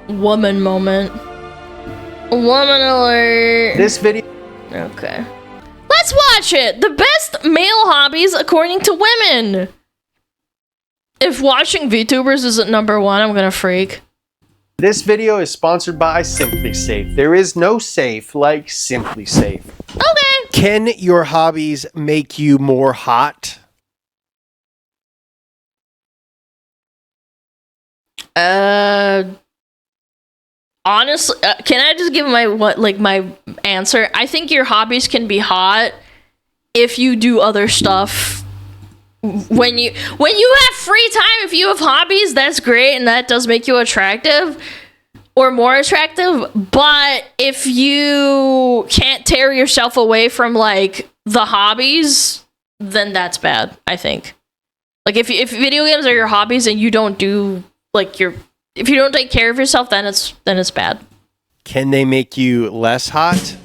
Woman moment. Woman alert. This video. Okay. Let's watch it. The best male hobbies according to women. If watching VTubers isn't number one, I'm gonna freak. This video is sponsored by Simply Safe. There is no safe like Simply Safe. Okay. Can your hobbies make you more hot? Honestly, can I just give my answer? I think your hobbies can be hot if you do other stuff. When you have free time, if you have hobbies, that's great, and that does make you attractive or more attractive. But if you can't tear yourself away from like the hobbies, then that's bad, I think. Like if video games are your hobbies and you don't do like if you don't take care of yourself, then it's bad. Can they make you less hot?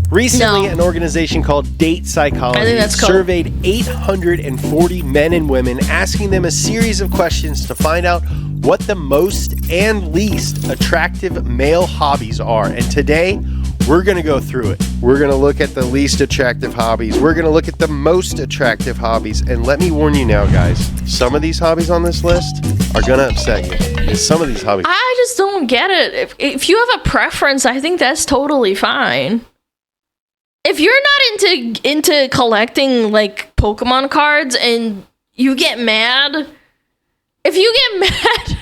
Recently, No. an organization called Date Psychology I think that's cool. surveyed 840 men and women, asking them a series of questions to find out what the most and least attractive male hobbies are. And today, we're going to go through it. We're going to look at the least attractive hobbies. We're going to look at the most attractive hobbies. And let me warn you now, guys, some of these hobbies on this list are going to upset you. And some of these hobbies... I just don't get it. If you have a preference, I think that's totally fine. If you're not into collecting like Pokemon cards and you get mad, if you get mad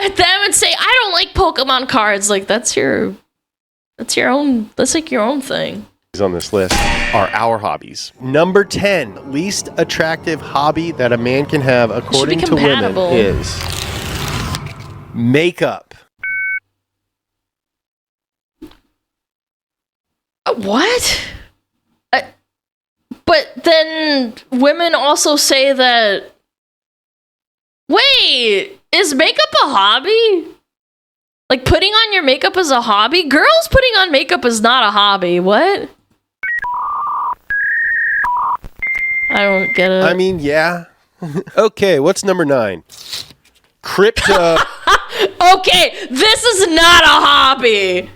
at them and say I don't like Pokemon cards, like that's your own thing. On this list are our hobbies. Number 10, least attractive hobby that a man can have according to women is makeup. What? But then women also say that. Wait, is makeup a hobby? Like putting on your makeup is a hobby? Girls putting on makeup is not a hobby. What? I don't get it. I mean, yeah. Okay, what's number 9? Crypto. Okay, this is not a hobby.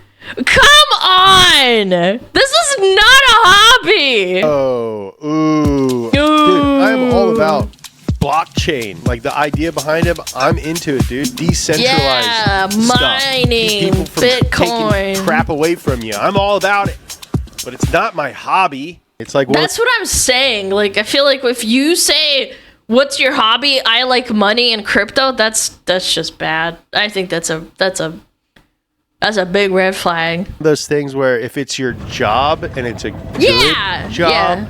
Come on! This is not a hobby! Oh, ooh. Dude, I am all about blockchain. Like the idea behind it, I'm into it, dude. Decentralized stuff. Mining, Keep people from Bitcoin. taking crap away from you. I'm all about it. But it's not my hobby. It's like... That's what I'm saying. Like, I feel like if you say, what's your hobby? I like money and crypto. That's just bad. I think that's a big red flag. Those things where if it's your job and it's a good job,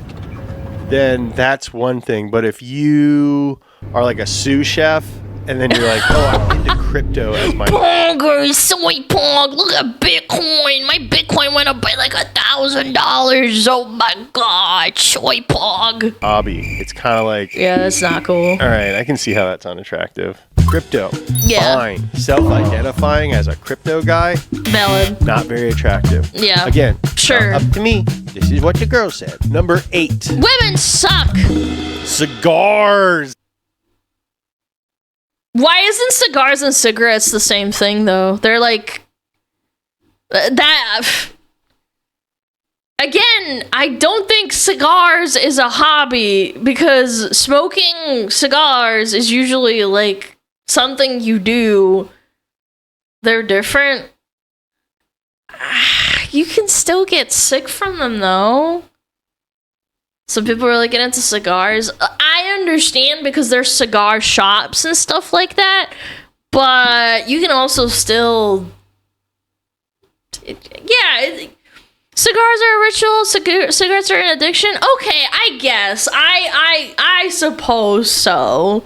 then that's one thing. But if you are like a sous chef and then you're like, oh, I'm into crypto as my... Pongers, soy pong, look at Bitcoin. My Bitcoin went up by like $1,000. Oh my god, soy pong. hobby. It's kind of like... Yeah, that's not cool. All right, I can see how that's unattractive. Crypto. Yeah. Fine. Self-identifying as a crypto guy, Valid. not very attractive. Yeah. Again, Sure. not up to me. This is what the girl said. Number 8. Women suck. Cigars. Why isn't cigars and cigarettes the same thing, though? They're like... That... Again, I don't think cigars is a hobby, because smoking cigars is usually, like, something you do. They're different. You can still get sick from them, though. Some people really get into cigars. I understand because there's cigar shops and stuff like that, but you can also still... Cigars are a ritual. Cigarettes are an addiction. Okay, I guess. I suppose so.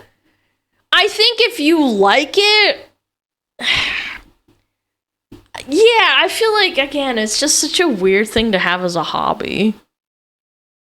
I think if you like it... Yeah, I feel like, again, it's just such a weird thing to have as a hobby.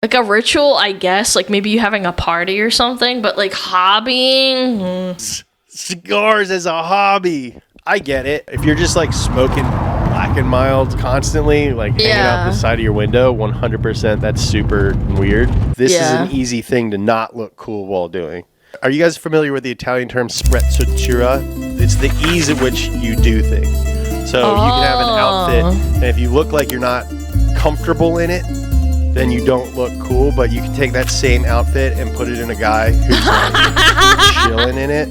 Like a ritual, I guess. Like maybe you having a party or something, but like hobbying... Cigars as a hobby. I get it. If you're just like smoking black black and mild constantly, like hanging out the side of your window, 100%, that's super weird. This is an easy thing to not look cool while doing. Are you guys familiar with the Italian term sprezzatura? It's the ease at which you do things. So you can have an outfit, and if you look like you're not comfortable in it, then you don't look cool, but you can take that same outfit and put it in a guy who's like chilling in it,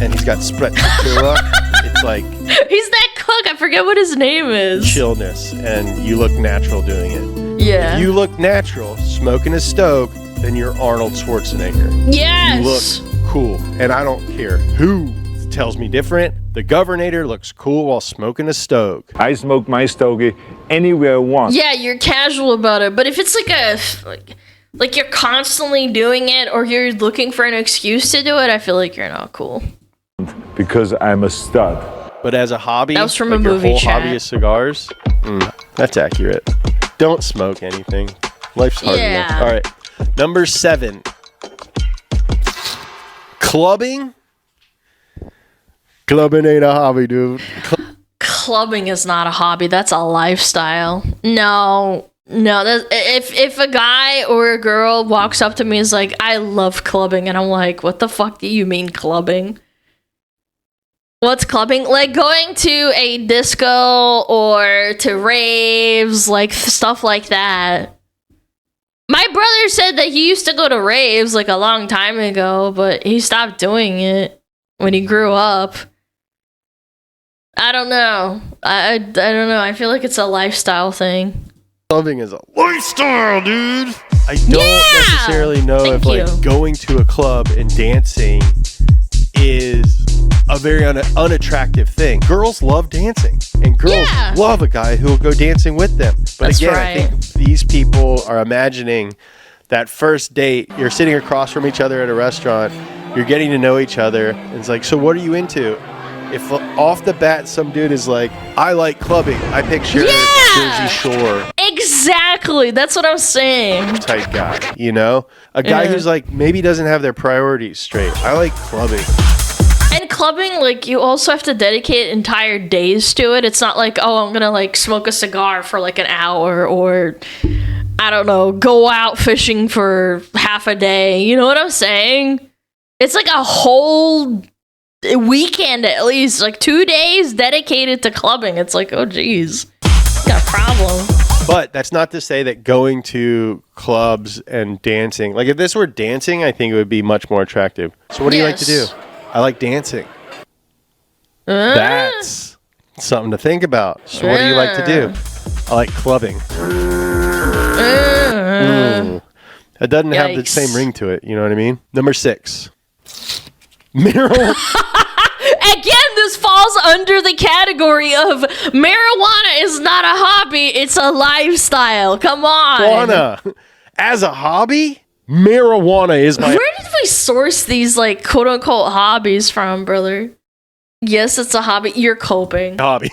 and he's got sprezzatura. It's like... He's that cook, I forget what his name is. Chillness, and you look natural doing it. Yeah. If you look natural, smoking a stoke, then you're Arnold Schwarzenegger. Yes! You look cool, and I don't care who tells me different. The Governator looks cool while smoking a stoke. I smoke my stogie anywhere I want. Yeah, you're casual about it, but if it's like you're constantly doing it or you're looking for an excuse to do it, I feel like you're not cool. Because I'm a stud. But as a hobby, that was from like a movie your whole chat. hobby is cigars, that's accurate. Don't smoke anything. Life's hard enough. All right, number 7. Clubbing. Clubbing ain't a hobby, dude. Clubbing is not a hobby. That's a lifestyle. No. If a guy or a girl walks up to me and is like, I love clubbing, and I'm like, what the fuck do you mean clubbing? What's clubbing? Like going to a disco or to raves, like stuff like that. My brother said that he used to go to raves like a long time ago, but he stopped doing it when he grew up. I don't know. I don't know. I feel like it's a lifestyle thing. Clubbing is a lifestyle, dude. I don't necessarily know if like going to a club and dancing is a very unattractive thing. Girls love dancing, and girls love a guy who will go dancing with them. But That's again, right. I think these people are imagining that first date. You're sitting across from each other at a restaurant. You're getting to know each other. And it's like, so what are you into? If off the bat some dude is like, I like clubbing, I picture Jersey Shore. Exactly. That's what I'm saying. Type guy, you know? A guy who's like, maybe doesn't have their priorities straight. I like clubbing. And clubbing, like, you also have to dedicate entire days to it. It's not like, oh, I'm gonna, like, smoke a cigar for, like, an hour or, I don't know, go out fishing for half a day. You know what I'm saying? It's like a whole weekend at least, like 2 days dedicated to clubbing. It's like, oh geez, got a problem. But that's not to say that going to clubs and dancing, like if this were dancing, I think it would be much more attractive. So what do you like to do? I like dancing. That's something to think about. So what do you like to do? I like clubbing. It doesn't have the same ring to it, you know what I mean? Number 6. Marijuana. Again, this falls under the category of marijuana is not a hobby, it's a lifestyle. Come on. Marijuana. As a hobby, marijuana is my... Where did we source these, like, quote-unquote hobbies from, brother? Yes, it's a hobby. You're coping. Hobby.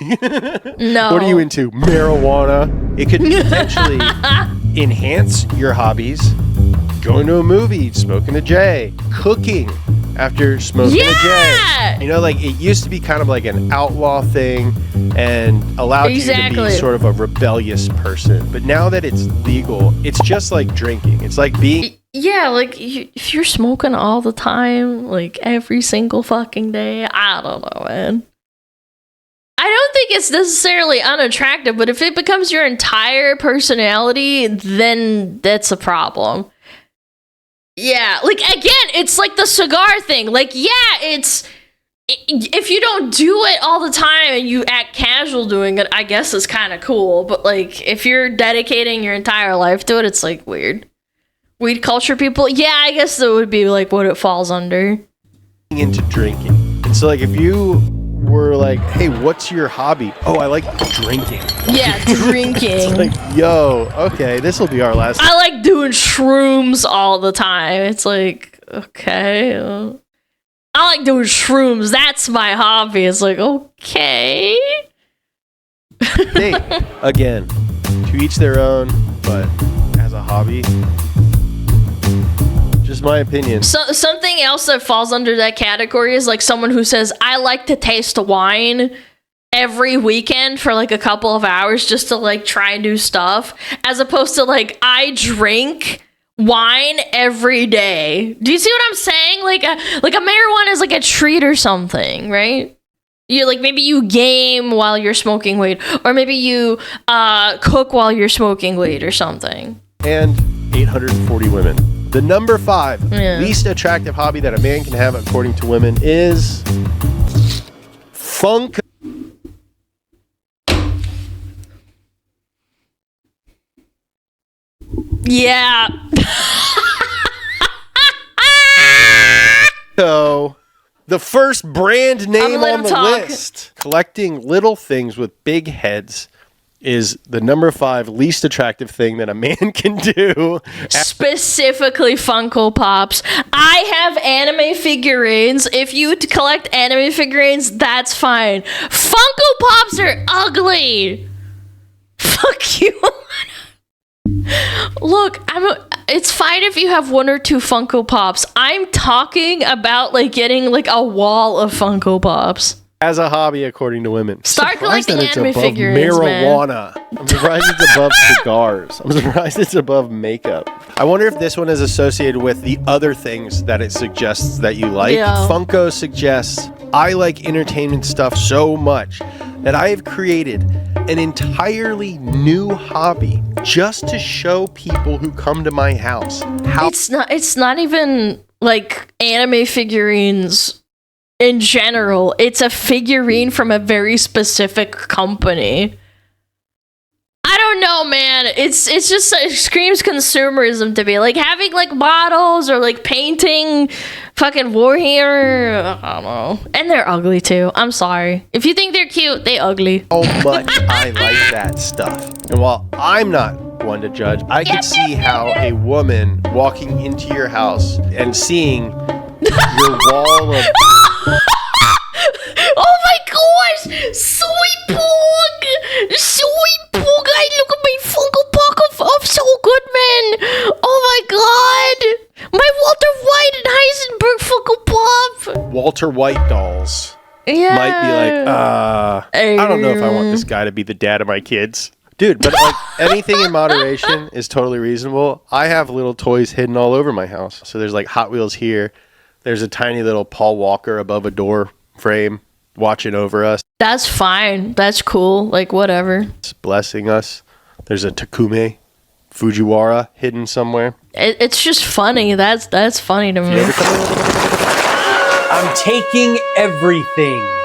No. What are you into? Marijuana. It could potentially enhance your hobbies. Going to a movie, smoking a J, cooking after smoking a J. You know, like it used to be kind of like an outlaw thing and allowed you to be sort of a rebellious person. But now that it's legal, it's just like drinking. It's like being... Yeah, like if you're smoking all the time, like every single fucking day, I don't know, man. I don't think it's necessarily unattractive, but if it becomes your entire personality, then that's a problem. Yeah, like again, it's like the cigar thing. Like, yeah, if you don't do it all the time and you act casual doing it, I guess it's kind of cool. But like, if you're dedicating your entire life to it, it's like weird. Weed culture people, yeah, I guess that would be like what it falls under. Into drinking. And so like if you were like, hey, what's your hobby? Oh, I like drinking. Yeah, drinking. It's like, yo, okay, this will be our last. I like doing shrooms all the time. It's like, okay. I like doing shrooms. That's my hobby. It's like, okay. Hey, again, to each their own, but as a hobby, just my opinion. So something else that falls under that category is like someone who says, I like to taste wine, every weekend for like a couple of hours just to like try new stuff, as opposed to like I drink wine every day. Do you see what I'm saying? Like a marijuana is like a treat or something, right? You like, maybe you game while you're smoking weed, or maybe you cook while you're smoking weed or something. And 840 women. The number 5 least attractive hobby that a man can have according to women is Funko. Yeah. So, the first brand name on the list. Collecting little things with big heads is the number 5 least attractive thing that a man can do. Specifically Funko Pops. I have anime figurines. If you collect anime figurines, that's fine. Funko Pops are ugly. Fuck you. Look, it's fine if you have 1 or 2 Funko Pops. I'm talking about like getting like a wall of Funko Pops. As a hobby, according to women. Start collecting anime above figurines, marijuana. Man. I'm surprised it's above cigars. I'm surprised it's above makeup. I wonder if this one is associated with the other things that it suggests that you like. Yeah. Funko suggests, I like entertainment stuff so much that I have created an entirely new hobby just to show people who come to my house how It's not even like anime figurines in general. It's a figurine from a very specific company. I don't know, man. It's just, it screams consumerism to me. Like having like models or like painting fucking Warhammer. I don't know. And they're ugly too. I'm sorry. If you think they're cute, they ugly. much I like that stuff. And while I'm not one to judge, I could see how a woman walking into your house and seeing your wall of oh my gosh! Sweet pug! Sweet pug! I look at my Funko Pop of So Goodman! Oh my god! My Walter White and Heisenberg Funko Pop! Walter White dolls Yeah. might be like, I don't know if I want this guy to be the dad of my kids. Dude, but like anything in moderation is totally reasonable. I have little toys hidden all over my house. So there's like Hot Wheels here. There's a tiny little Paul Walker above a door frame watching over us. That's fine. That's cool. Like, whatever. It's blessing us. There's a Takume Fujiwara hidden somewhere. It's just funny. That's funny to me. I'm taking everything.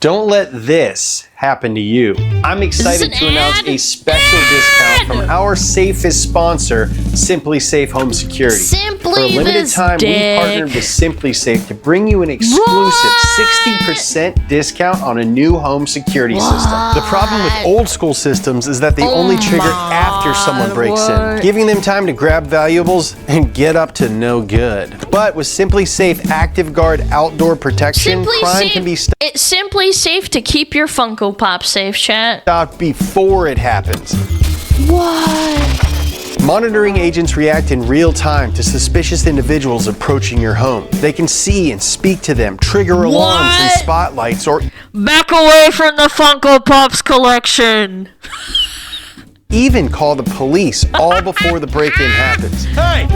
Don't let this happen to you. I'm excited to announce a special discount from our safest sponsor, Simply Safe Home Security. For a limited time, we partnered with Simply Safe to bring you an exclusive 60% discount on a new home security system. The problem with old school systems is that they only trigger after someone breaks in, giving them time to grab valuables and get up to no good. But with Simply Safe Active Guard outdoor protection, crime can be It's Simply Safe to keep your Funko Pop safe, chat. stopped before it happens. What? Monitoring agents react in real time to suspicious individuals approaching your home. They can see and speak to them, trigger alarms and spotlights, or back away from the Funko Pops collection. even call the police all before the break-in happens. Hey,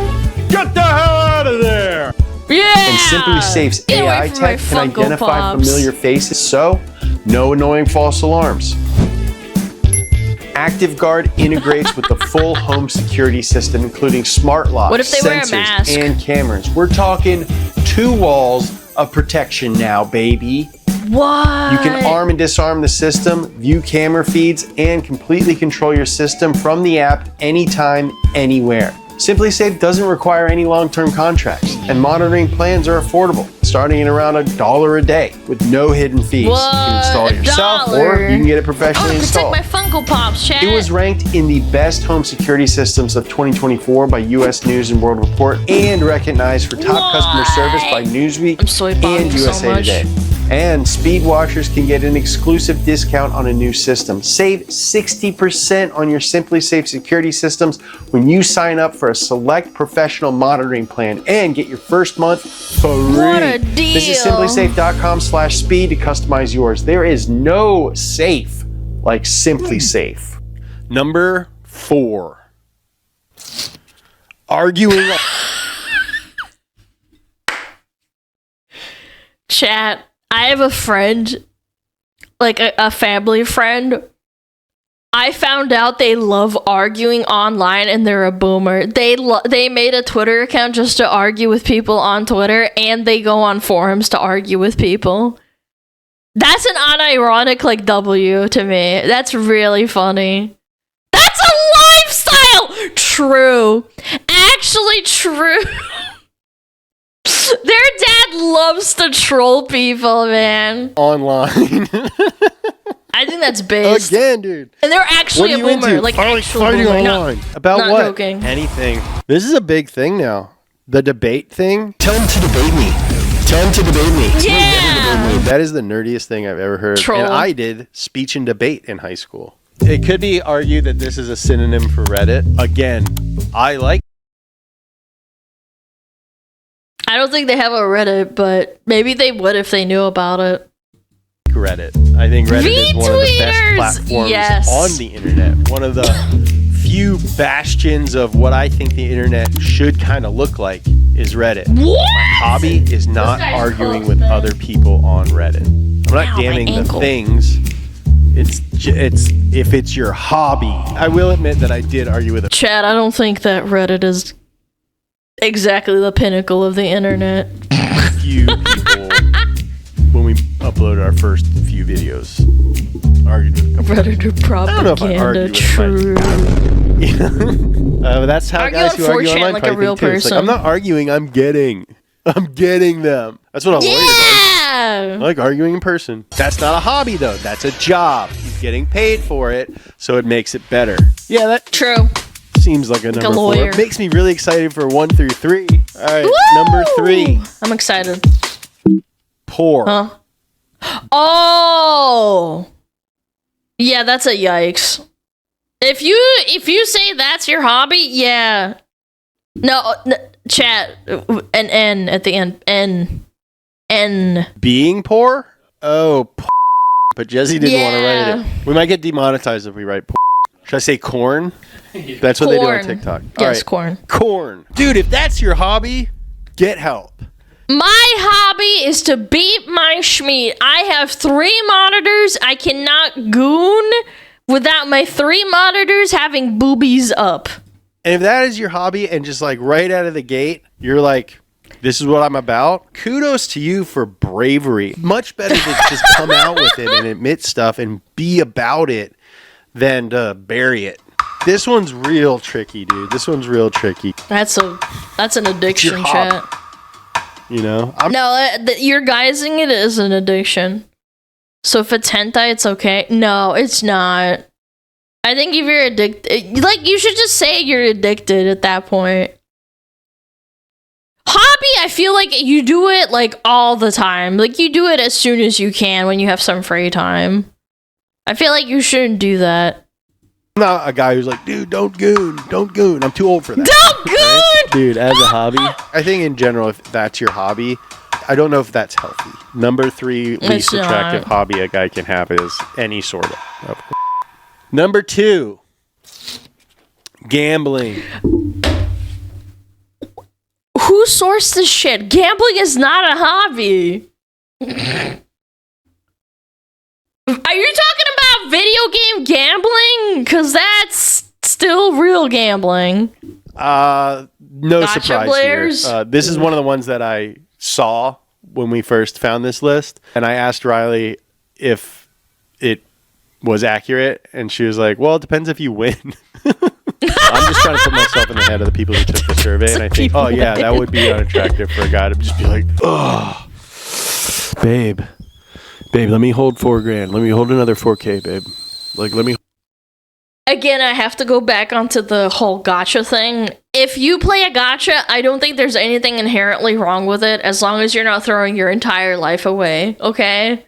get the hell out of there! Yeah. And Simply Safe's Get away AI from my tech can Funko identify Pops. familiar faces, so no annoying false alarms. Active Guard integrates with the full home security system, including smart locks, What if they wear a sensors, mask? and cameras. We're talking 2 walls of protection now, baby. What? You can arm and disarm the system, view camera feeds, and completely control your system from the app anytime, anywhere. Simply Safe doesn't require any long-term contracts, and monitoring plans are affordable, starting at around $1 a day with no hidden fees. You can install it yourself, or you can get it professionally installed. Protect my Funko Pops, chat. It was ranked in the best home security systems of 2024 by U.S. News and World Report and recognized for top customer service by Newsweek I'm soy and bombing so USA much. Today. And Speeed washers can get an exclusive discount on a new system. Save 60% on your Simply Safe security systems when you sign up for a select professional monitoring plan and get your first month free. What a deal. Visit simplysafe.com/speed to customize yours. There is no safe like Simply Safe. Number 4. Arguing. Chat. I have a friend, like a family friend. I found out they love arguing online and they're a boomer. They made a Twitter account just to argue with people on Twitter, and they go on forums to argue with people. That's an unironic like W to me. That's really funny. That's a lifestyle! True. Actually true. Their dad loves to troll people, man. Online. I think that's based. Again, dude. And they're actually a boomer. Like, actual fighting boomer. online. About not what? Joking. Anything. This is a big thing now. The debate thing. Tell him to debate me. Tell him to debate me. Yeah. That is the nerdiest thing I've ever heard. Troll. And I did speech and debate in high school. It could be argued that this is a synonym for Reddit. Again, I like I don't think they have a Reddit, but maybe they would if they knew about it. Reddit. I think Reddit is one of the best Retweeters! platforms Yes. on the internet. One of the few bastions of what I think the internet should kind of look like is Reddit. What? My hobby is not guy's arguing close, with man. other people on Reddit. I'm not Ow, my damning the ankle. things. It's if it's your hobby. I will admit that I did argue with a Chad, I don't think that Reddit is exactly the pinnacle of the internet. few people when we uploaded our first few videos. Argued with a couple. Redditor I don't know if I propaganda, argue true. But that's how Argue guys on who argue 4chan online like a probably real think too. It's like, person. I'm not arguing, I'm getting them. That's what a lawyer does. I Yeah! like arguing in person. That's not a hobby though. That's a job. He's getting paid for it, so it makes it better. Yeah, that True. seems like a number 4. lawyer. It makes me really excited for 1 through 3. All right, Woo! number 3. I'm excited. Poor. Huh? Oh! Yeah, that's a yikes. If you say that's your hobby, yeah. No, chat, an N at the end. N. Being poor? Oh, but Jesse didn't want to write Yeah. it. We might get demonetized if we write Should I say corn? That's what they do on Corn. TikTok. Yes, All right. corn. Corn. Dude, if that's your hobby, get help. My hobby is to beat my schmeat. I have 3 monitors. I cannot goon without my 3 monitors having boobies up. And if that is your hobby and just like right out of the gate, you're like, this is what I'm about, kudos to you for bravery. Much better to just come out with it and admit stuff and be about it than to bury it. This one's real tricky, dude. This one's real tricky. That's an addiction, hobby. chat. You know? You're guising it as an addiction. So if it's hentai, it's okay. No, it's not. I think if you're addicted, like, you should just say you're addicted at that point. Hobby, I feel like you do it, like, all the time. Like, you do it as soon as you can when you have some free time. I feel like you shouldn't do that. I'm not a guy who's like, dude, don't goon. I'm too old for that. Don't goon! Right? Dude, as a hobby, I think in general, if that's your hobby, I don't know if that's healthy. Number 3 least It's attractive not. hobby a guy can have is any sort of. Number 2, gambling. Who sourced this shit? Gambling is not a hobby. Are you talking about video game gambling? Because that's still real gambling. No Gotcha surprise players? here. This is one of the ones that I saw when we first found this list, and I asked Riley if it was accurate, and she was like, well, it depends if you win. I'm just trying to put myself in the head of the people who took the survey, and I think, oh yeah, that would be unattractive for a guy to just be like, oh, babe, let me hold $4,000. Let me hold another $4K, babe. Like, let me again, I have to go back onto the whole gacha thing. If you play a gacha, I don't think there's anything inherently wrong with it as long as you're not throwing your entire life away, okay?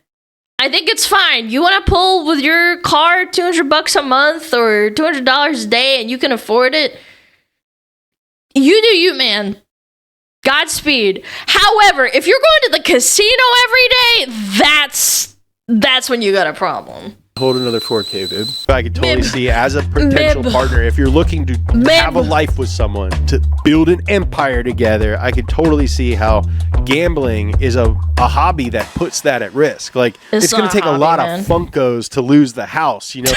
I think it's fine. You want to pull with your card $200 a month or $200 a day and you can afford it? You do you, man. Godspeed. However, if you're going to the casino every day, that's when you got a problem. Hold another 4K, babe. I could totally see as a potential partner, if you're looking to have a life with someone, to build an empire together, I could totally see how gambling is a hobby that puts that at risk. Like, it's going to take a lot of Funkos to lose the house, you know?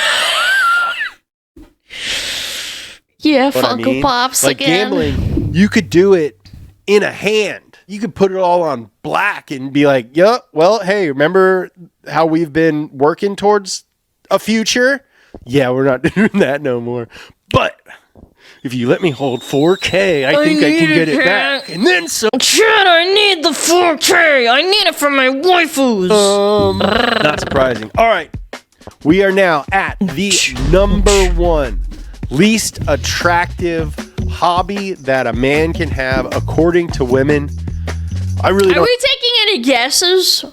Yeah, Funko Pops like again. Gambling, you could do it in a hand. You could put it all on black and be like, yeah, well, hey, remember how we've been working towards a future? Yeah, we're not doing that no more. But if you let me hold 4K, I think I can get it back. And then some. Chad, I need the 4K. I need it for my waifus. Not surprising. All right. We are now at the number one least attractive hobby that a man can have according to women. I really don't. Are we taking any guesses?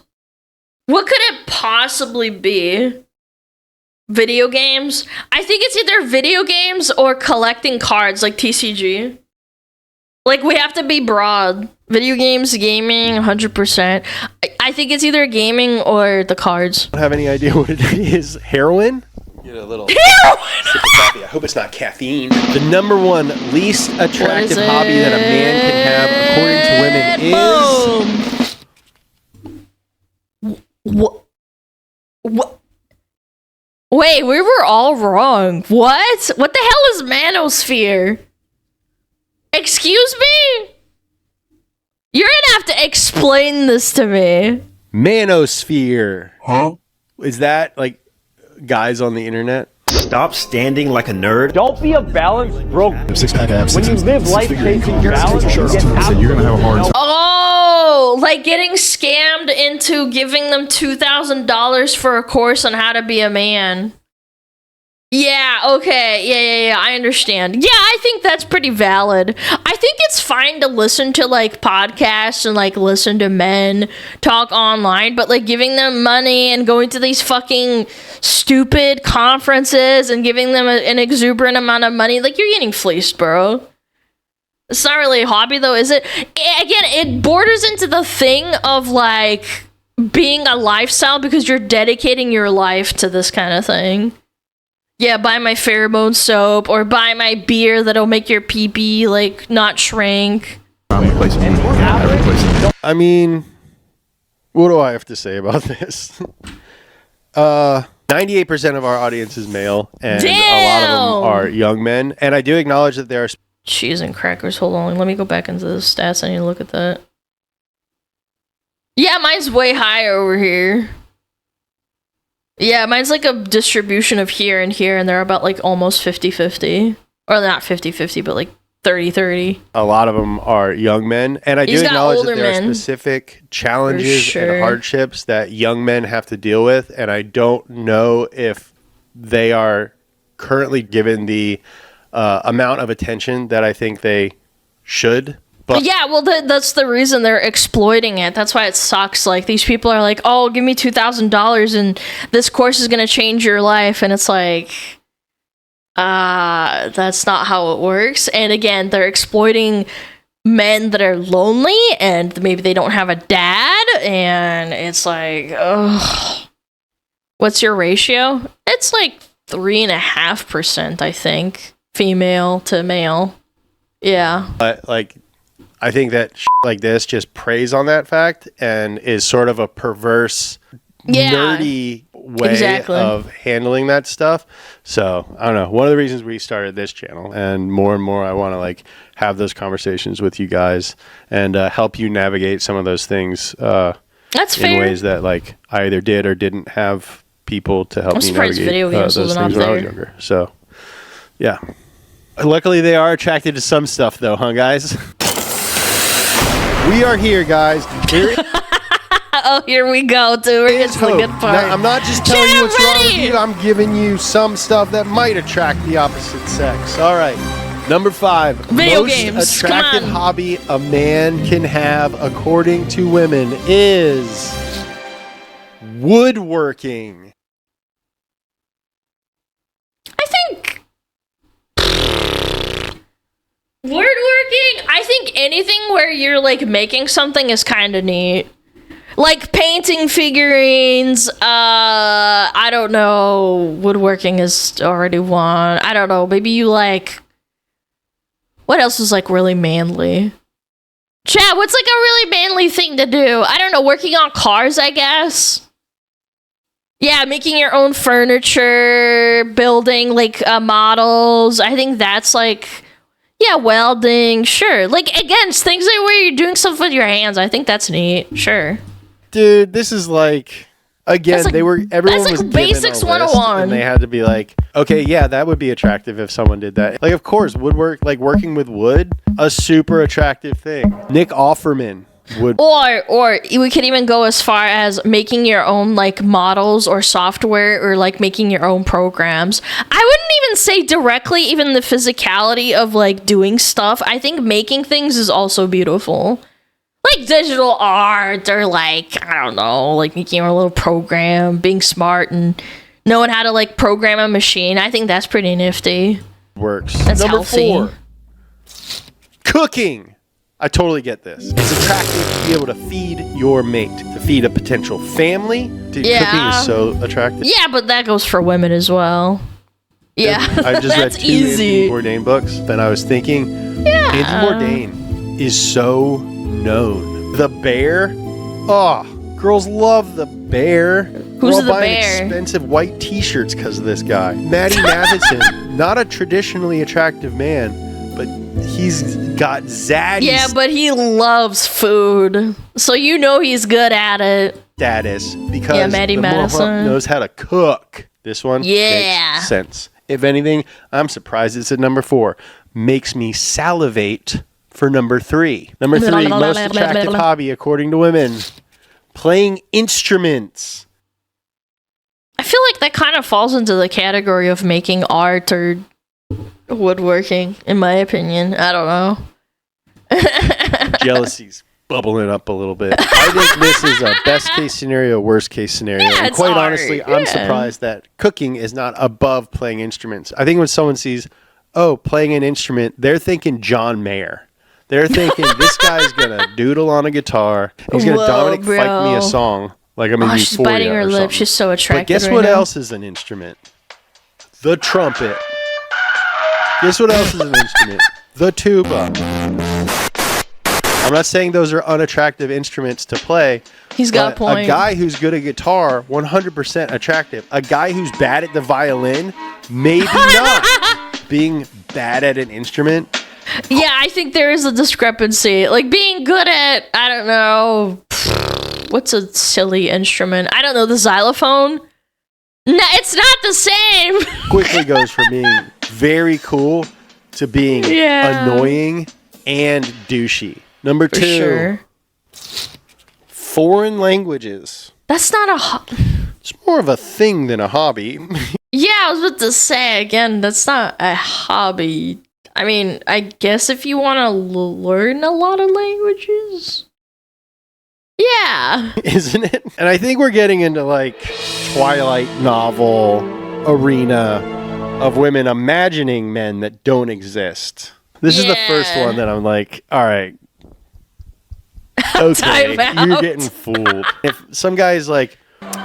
What could it possibly be? Video games? I think it's either video games or collecting cards like TCG. Like, we have to be broad. Video games, gaming, 100%. I think it's either gaming or the cards. I don't have any idea what it is. Heroin? Get a little heroin! Sip of coffee. I hope it's not caffeine. The number one least attractive hobby that a man can have according to women is... What? Wait, we were all wrong. What? What the hell is Manosphere? Excuse me? You're gonna have to explain this to me. Manosphere. Huh? Is that like guys on the internet? Stop standing like a nerd. Don't be a balanced broke. Six-pack abs. When you live life chasing balance, you get you're gonna have a hard time. Oh, like getting scammed into giving them $2,000 for a course on how to be a man. Yeah, okay. Yeah, I understand. Yeah, I think that's pretty valid. I think it's fine to listen to, like, podcasts and, like, listen to men talk online, but, like, giving them money and going to these fucking stupid conferences and giving them an exuberant amount of money, like, you're getting fleeced, bro. It's not really a hobby, though, is it? Again, it borders into the thing of, like, being a lifestyle because you're dedicating your life to this kind of thing. Yeah, buy my pheromone soap or buy my beer that'll make your pee-pee, like, not shrink. I mean, what do I have to say about this? 98% of our audience is male, and a lot of them are young men. And I do acknowledge that there are... Cheese and crackers. Hold on, let me go back into the stats. I need to look at that. Yeah, mine's way higher over here. Yeah, mine's like a distribution of here and here, and they're about like almost 50-50. Or not 50-50, but like 30-30. A lot of them are young men, and I do acknowledge that there are specific challenges and hardships that young men have to deal with, and I don't know if they are currently given the amount of attention that I think they should. But yeah, well, that's the reason they're exploiting it. That's why it sucks. Like, these people are like, oh, give me $2,000 and this course is going to change your life. And it's like, that's not how it works. And again, they're exploiting men that are lonely and maybe they don't have a dad. And it's like, ugh. What's your ratio? It's like 3.5%, I think. Female to male. Yeah. But, like... I think that like this just preys on that fact and is sort of a perverse, nerdy way of handling that stuff. So, I don't know. One of the reasons we started this channel, and more I want to like have those conversations with you guys and help you navigate some of those things that's fair. In ways that like I either did or didn't have people to help me navigate those things when I was younger. So, yeah. Luckily, they are attracted to some stuff, though, huh, guys? We are here, guys. Oh, here we go, dude. We're getting to the good part. Now, I'm not just telling you Get what's wrong with ready. you. I'm giving you some stuff that might attract the opposite sex. All right. Number 5. Video most games. Come attractive on. hobby a man can have, according to women, is woodworking. I think woodworking. I think anything where you're like making something is kind of neat. Like painting figurines. I don't know. Woodworking is already one. I don't know. Maybe you like. What else is like really manly? Chad, what's like a really manly thing to do? I don't know. Working on cars, I guess. Yeah, making your own furniture, building like models. I think that's like, yeah, welding. Sure. Like again, it's things like where you're doing stuff with your hands. I think that's neat. Sure. Dude, this is like, again, That's like- everyone that's like was given basics a list, 101. and they had to be like, okay, yeah, that would be attractive if someone did that. Like, of course, woodwork, like working with wood, a super attractive thing. Nick Offerman would. Or we could even go as far as making your own like models or software or like making your own programs. I wouldn't even say directly even the physicality of like doing stuff. I think making things is also beautiful. Like digital art or like, I don't know, like making your own little program, being smart and knowing how to like program a machine. I think that's pretty nifty. Works. That's Number healthy. 4, cooking. I totally get this. It's attractive to be able to feed your mate, to feed a potential family. Dude, Yeah. cooking is so attractive. Yeah, but that goes for women as well. Yeah, I just read that's 2 easy. Anthony Bourdain books, and I was thinking, Anthony Bourdain is so known. The Bear. Oh, girls love The Bear. Who's We're all The buying Bear? expensive white T-shirts because of this guy. Matty Matheson, not a traditionally attractive man, but he's got zaddy Yeah, but he loves food, so you know he's good at it. status because Yeah, Matty the Madison. Mohawk knows how to cook. This one Yeah. makes sense. If anything, I'm surprised it's at number 4. Makes me salivate for number 3. Number 3, most attractive hobby according to women. Playing instruments. I feel like that kind of falls into the category of making art or woodworking, in my opinion. I don't know. Jealousy's bubbling up a little bit. I think this is a best case scenario, worst case scenario. Yeah, and it's quite art, honestly, I'm yeah. surprised that cooking is not above playing instruments. I think when someone sees, oh, playing an instrument, they're thinking John Mayer. They're thinking this guy's gonna doodle on a guitar. He's gonna Whoa, Dominic bro. fight me a song like I'm in Oh, she's Euphoria biting her or lip. something. She's so attractive. But guess right what now. else is an instrument? The trumpet. Guess what else is an instrument? The tuba. I'm not saying those are unattractive instruments to play. He's got a but point. A guy who's good at guitar, 100% attractive. A guy who's bad at the violin, maybe not. Being bad at an instrument, Yeah, I think there is a discrepancy. Like being good at, I don't know, what's a silly instrument? I don't know, the xylophone? No, it's not the same. quickly goes from being very cool to being Yeah. annoying and douchey. Number For 2, sure. foreign languages. That's not a... It's more of a thing than a hobby. Yeah, I was about to say, again, that's not a hobby. I mean, I guess if you want to learn a lot of languages... Yeah. Isn't it? And I think we're getting into like Twilight novel arena of women imagining men that don't exist. This is the first Yeah. one that I'm like, all right. Okay, Time out. you're getting fooled. If some guy's like,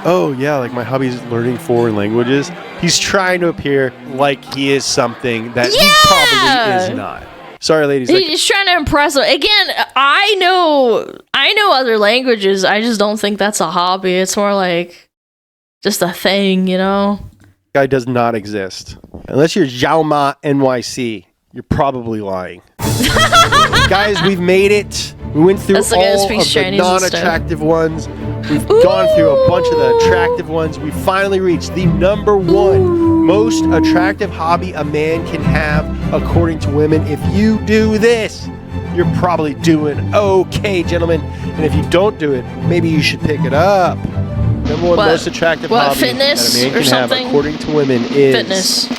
oh yeah, like my hobby is learning foreign languages, he's trying to appear like he is something that he probably is not. Sorry, ladies. Like, He's trying to impress them. Again, I know other languages. I just don't think that's a hobby. It's more like just a thing, you know? guy does not exist. Unless you're Xiaoma NYC, you're probably lying. Guys, we've made it. We went through That's the guy that all of speaks the Chinese and stuff. non-attractive ones. We've gone through a bunch of the attractive ones. We finally reached the number 1 most attractive hobby a man can have, according to women. If you do this, you're probably doing okay, gentlemen. And if you don't do it, maybe you should pick it up. Number one most attractive hobby fitness that a man or can have, something? according to women, is Fitness.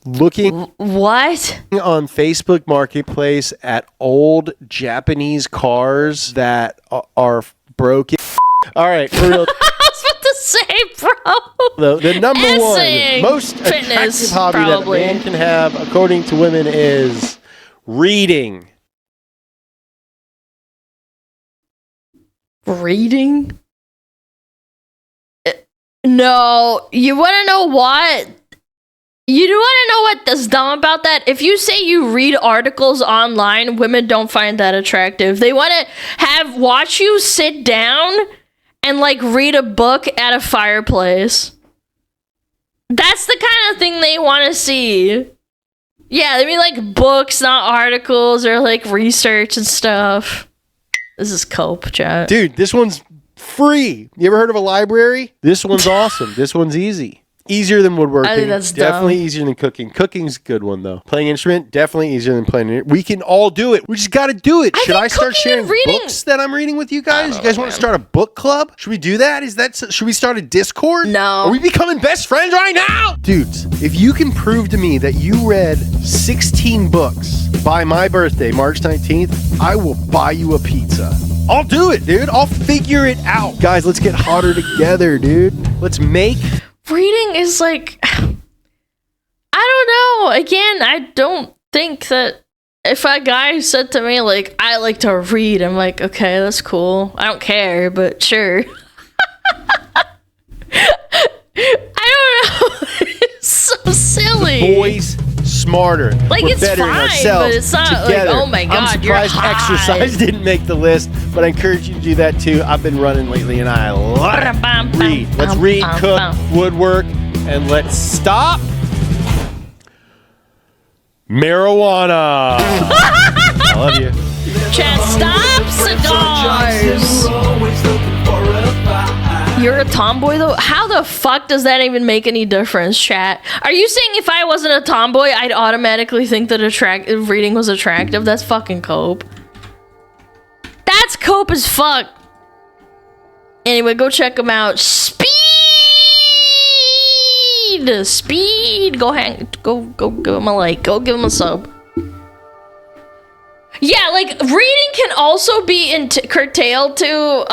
looking What? on Facebook Marketplace at old Japanese cars that are broken. All right, for real. I was about to say, bro. The number Essaying. one most Fitness, attractive hobby probably. that a man can have, according to women, is reading. Reading? No. You want to know what? You do want to know what is dumb about that? If you say you read articles online, women don't find that attractive. They want to watch you sit down and like read a book at a fireplace. That's the kind of thing they want to see. Yeah, they mean like books, not articles or like research and stuff. This is cope, chat. Dude, this one's free. You ever heard of a library? This one's awesome. This one's easy. Easier than woodworking. I think that's definitely dumb. easier than cooking. Cooking's a good one though. Playing instrument, definitely easier than playing it. We can all do it. We just got to do it. Should think I start cooking sharing and reading- books that I'm reading with you guys? You guys want to start a book club? Should we do that? Should we start a Discord? No. Are we becoming best friends right now? Dudes, if you can prove to me that you read 16 books by my birthday, March 19th, I will buy you a pizza. I'll do it, dude. I'll figure it out. Guys, let's get hotter together, dude. Let's make... Reading is like, I don't know. Again, I don't think that if a guy said to me like, I like to read, I'm like, okay, that's cool. I don't care, but sure. I don't know. It's so silly. Boys smarter. Like, We're it's bettering fine, ourselves but it's not like, together. oh my God, I'm you're surprised hot. exercise didn't make the list, but I encourage you to do that too. I've been running lately and I love it. Read. Let's read, cook, woodwork, and let's stop marijuana. I love you. Chat, stop cigars. You're a tomboy though? How the fuck does that even make any difference, chat? Are you saying if I wasn't a tomboy, I'd automatically think that reading was attractive? That's fucking cope. That's cope as fuck. Anyway, go check them out. Speeed! Speeed! Go give them a like. Go give them a sub. Yeah, like, reading can also be curtailed to,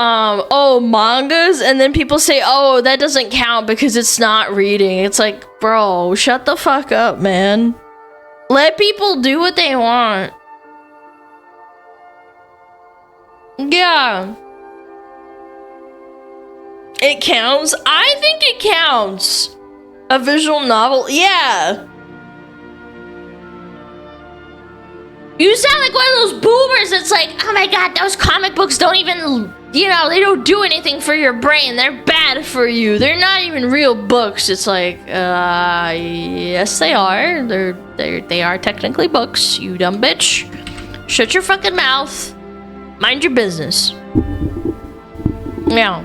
mangas, and then people say, oh, that doesn't count because it's not reading. It's like, bro, shut the fuck up, man. Let people do what they want. Yeah. It counts? I think it counts. A visual novel? Yeah. You sound like one of those boomers that's like, oh my god, those comic books don't even, they don't do anything for your brain. They're bad for you. They're not even real books. It's like, yes they are. They are technically books, you dumb bitch. Shut your fucking mouth. Mind your business. Yeah.